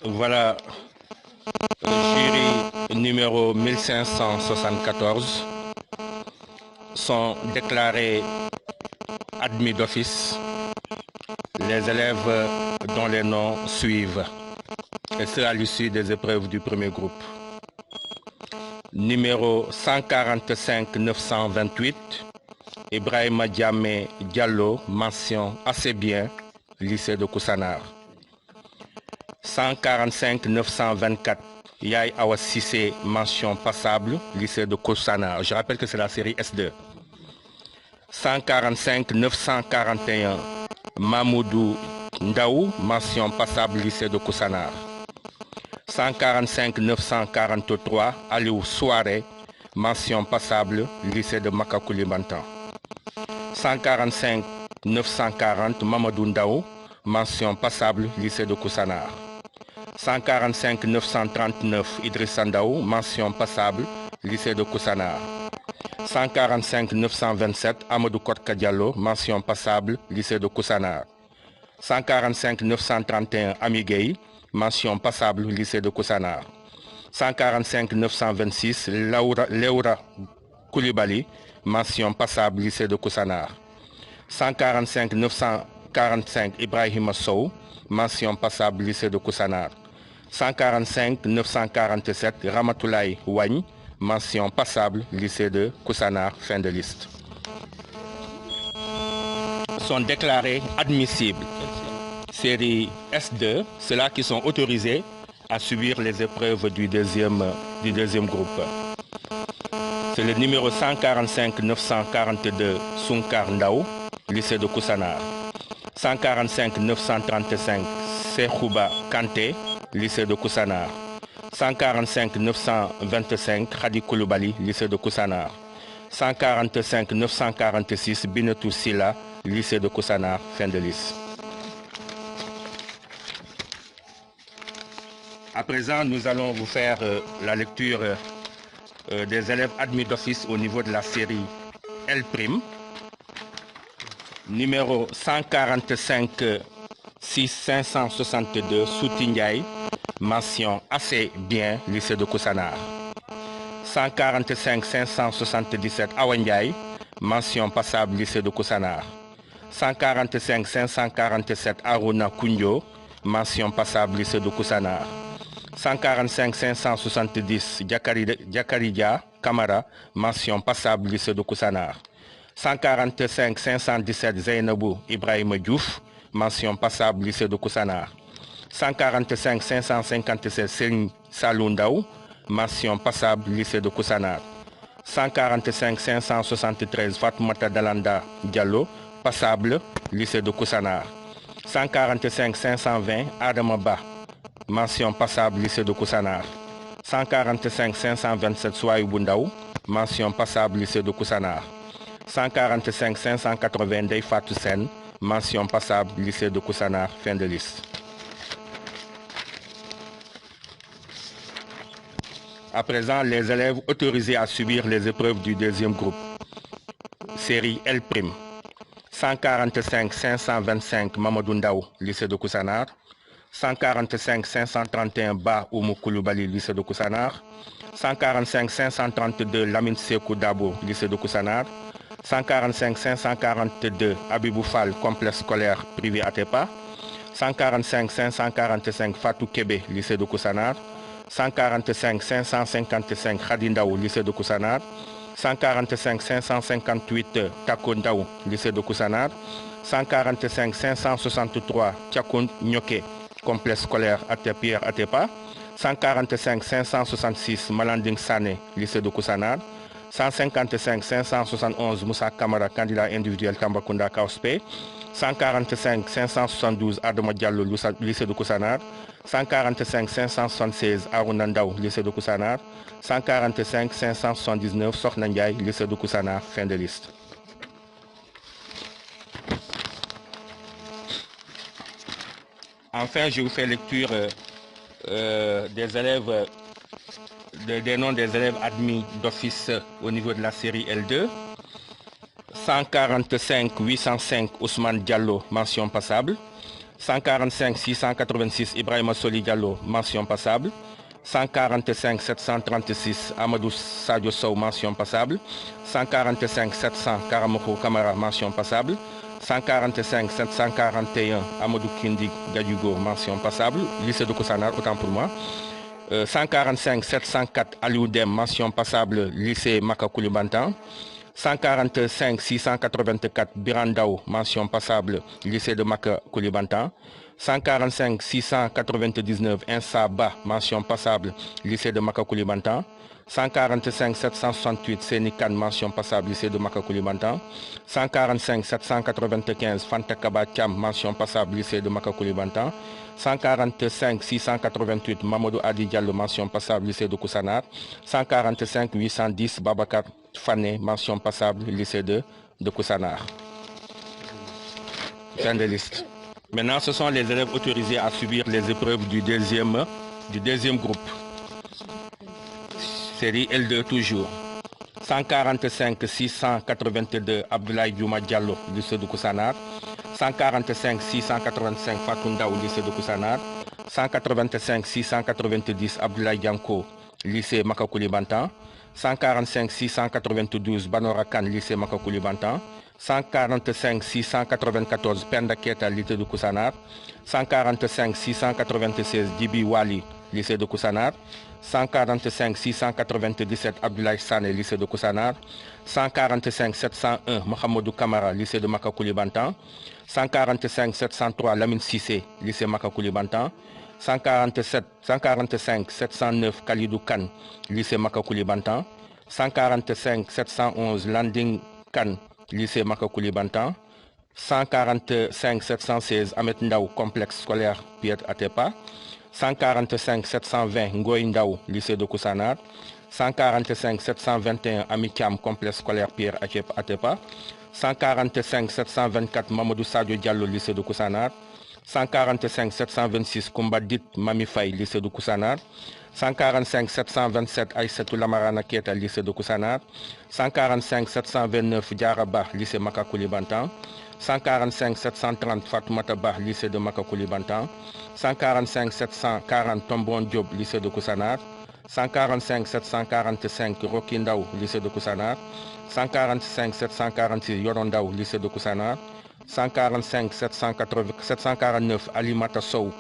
Voilà, jury numéro 1574 sont déclarés admis d'office les élèves dont les noms suivent, et ce à l'issue des épreuves du premier groupe. Numéro 145 928, Ibrahima Diamé Diallo, mention assez bien, lycée de Koussanar. 145 924, Yaye Awa Sissé, mention passable, lycée de Koussanar. Je rappelle que c'est la série S2. 145 941, Mamoudou Ndaou, mention passable, lycée de Koussanar. 145 943, Aliou Souare, mention passable, lycée de Makakoulibantan. 145 940, Mamadou Ndaou, mention passable, lycée de Koussanar. 145 939, Idrissa Ndaou, mention passable, lycée de Koussanar. 145 927, Amadou Kotka Diallo, mention passable, lycée de Koussanar. 145 931, Amiguei, mention passable, lycée de Koussanar. 145 926, Leura Koulibaly, mention passable, lycée de Koussanar. 145 945, Ibrahima Sow, mention passable, lycée de Koussanar. 145 947, Ramatoulaye Wagne, mention passable, lycée de Koussanar, fin de liste. Sont déclarés admissibles. Série S2, ceux-là qui sont autorisés à subir les épreuves du deuxième groupe. C'est le numéro 145 942, Sunkar Ndaou, lycée de Koussanar. 145 935, Sekouba Kanté, lycée de Koussanar. 145 925, Khadi Koulibaly, lycée de Koussanar. 145 946, Binetou Silla, lycée de Koussanar, fin de liste. À présent, nous allons vous faire la lecture des élèves admis d'office au niveau de la série L'. Numéro 145 6562, Soutindiaï, mention assez bien, lycée de Koussanar. 145 577, Awandiaï, mention passable, lycée de Koussanar. 145 547, Aruna Koundio, mention passable, lycée de Koussanar. 145 570, Diakaridja Kamara, mention passable, lycée de Koussanar. 145 517, Zainabou Ibrahima Diouf, mention passable, lycée de Koussanar. 145 557, Serigne Salou Ndaw, mention passable, lycée de Koussanar. 145 573, Fatoumata Dalanda Diallo, passable, lycée de Koussanar. 145 520, Adama Ba, mention passable, lycée de Koussanar. 145 527, Souaïbou Ndaw, mention passable, lycée de Koussanar. 145 580, Ndeye Fatou Sen, mention passable, lycée de Koussanar, fin de liste. À présent, les élèves autorisés à subir les épreuves du deuxième groupe. Série L'. 145 525, Mamadou Ndaou, lycée de Koussanar. 145 531, Ba Oumou Koulibaly, lycée de Koussanar. 145 532, Lamine Sekou Dabo, lycée de Koussanar. 145 542, Abibou Fall, complexe scolaire privé Atepa. 145 545, Fatou Kébé, lycée de Koussanar. 145 555, Khadi Ndaou, lycée de Koussanar. 145 558, Tako Ndaou, lycée de Koussanar. 145 563, Tchakoun Nyoké, complexe scolaire Atepierre Atepa. 145 566, Malanding Sané, lycée de Koussanar. 155 571, Moussa Kamara, candidat individuel Tambacounda Kaospe. 145 572, Adama Diallo, lycée de Koussanar. 145 576, Aruna Ndaw, lycée de Koussanar. 145 579, Sokhna Ndiaye, lycée de Koussanar, fin de liste. Enfin, je vous fais lecture des élèves, des noms des élèves admis d'office au niveau de la série L2. 145 805, Ousmane Diallo, mention passable. 145 686 Ibrahima Soli Diallo, mention passable. 145 736 Amadou Sadio Sow, mention passable. 145 700 Karamoko Kamara, mention passable. 145 741 Amadou Kindi Gadjugo, mention passable. Lycée de Koussanar, autant pour moi. 145 704 Aliou Dem, mention passable. Lycée Maka Koulibantang. 145 684 Birandao, mention passable. Lycée de Maka Koulibantang. 145 699 Insa Ba, mention passable. Lycée de Maka Koulibantang. 145 768 Sénikan, mention passable. Lycée de Maka Koulibantang. 145 795 Fantakaba Thiam, mention passable. Lycée de Maka Koulibantang. 145 688 Mamadou Adi Diallo, mention passable. Lycée de Koussanar. 145 810 Babacar Fané, mention passable. Lycée de Koussanar. Fin de liste. Maintenant, ce sont les élèves autorisés à subir les épreuves du deuxième groupe. Série L2 toujours. 145 682 Abdoulaye Diouma Diallo, lycée de Koussanar. 145 685 Fakoundaou, lycée de Koussanar. 185 690 Abdoulaye Dianko, lycée Maka Koulibantang. 145 692 Banora Kane, lycée Maka Koulibantang. 145 694 Penda Keta, lycée de Koussanar. 145 696 Djibi Wali, lycée de Koussanar. 145 697 Abdoulaye Sané, lycée de Koussanar. 145 701 Mohamedou Kamara, lycée de Maka Koulibantang. 145 703 Lamine Sissé, lycée Maka Koulibantang. 145 709 Khalidou Kane, lycée Maka Koulibantang. 145 711 Landing Kane, lycée Maka Koulibantang. 145 716 Ahmed Ndaw, complexe scolaire Piet Atepa. 145 720 Ngoy Ndaw, lycée de Koussanar. 145 721 Amikam, complexe scolaire Pierre Atepa. 145 724 Mamadou Sadio Diallo, lycée de Koussanar. 145 726 Kombadit Mami Faye, lycée de Koussanar. 145 727 Aïssatou Lamarana Keta, lycée de Koussanar. 145 729 Diaraba, lycée Maka Koulibantang. 145 730 Fatoumata Ba, lycée de Maka Koulibantang. 145 740 Tombon Diop, lycée de Koussanar. 145 745 Rokindaou, lycée de Koussanar. 145 746 Yorondaou, lycée de Koussanar. 145 749 Alimata Sow,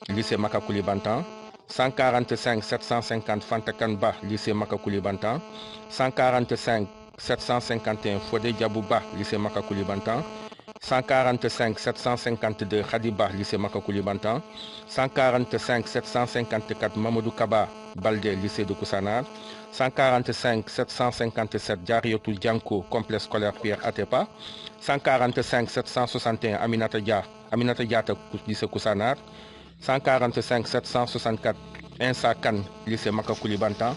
lycée Maka Koulibantang. 145 750 Fantakanba, lycée Maka Koulibantang. 145 751 Fodé Diabouba, lycée Maka Koulibantang. 145 752 Khadiba, lycée Maka Koulibantang. 145 754 Mamadou Kaba Baldé, lycée de Koussanar. 145 757 Diariotou Dianko, complexe scolaire Pierre Atepa. 145 761 Aminata Diata, lycée Koussanar. 145 764 Insa Kane, lycée Maka Koulibantang.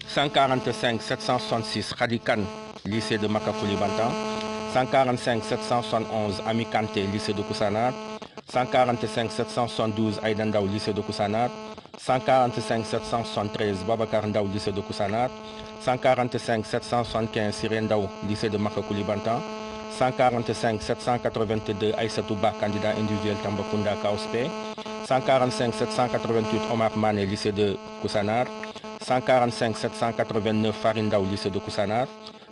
145 766 Khadi Kane, lycée de Maka Koulibantang. 145 771 Ami Kanté, lycée de Koussanar. 145 772 Aïda Ndaw, lycée de Koussanar. 145 773 Babacar Ndaw, lycée de Koussanar. 145 775 Siré Ndaw, lycée de Maka Koulibantang. 145 782 Aïssatou Ba, candidat individuel Tambacounda KOSP. 145 788 Omar Mané, lycée de Koussanar. 145 789 Farindaou, lycée de Koussanar.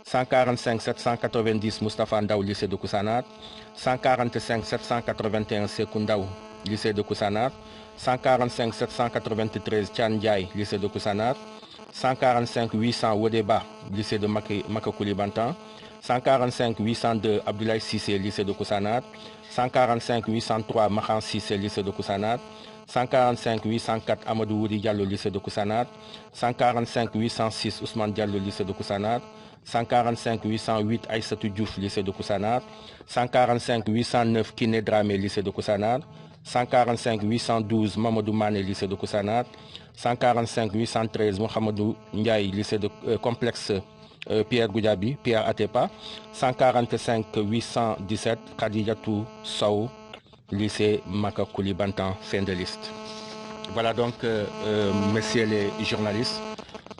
145 790 Moustapha Ndaw, lycée de Koussanar. 145 781 Sekoundaou, lycée de Koussanar. 145 793 Tian Ndiaye, lycée de Koussanar. 145 800 Wodeba, lycée de Maka Koulibantang. 145 802 Abdoulaye Sissé, lycée de Koussanar. 145 803 Mahan Sissé, lycée de Koussanar. 145 804 Amadou Woudi Diallo, lycée de Koussanar. 145 806 Ousmane Diallo, lycée de Koussanar. 145 808 Aïssatou Diouf, lycée de Koussanar. 145 809 Kiné Dramé, lycée de Koussanar. 145 812 Mamadou Mané, lycée de Koussanar. 145 813 Mohamedou Ndiaye, lycée de complexe Pierre Goudiaby, Pierre Atepa. 145 817 Khadijatou Sow, lycée Maka Koulibantang. Fin de liste. Voilà donc, messieurs les journalistes,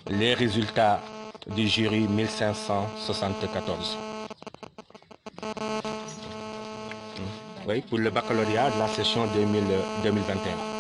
les résultats du jury 1574. Oui, pour le baccalauréat de la session 2021.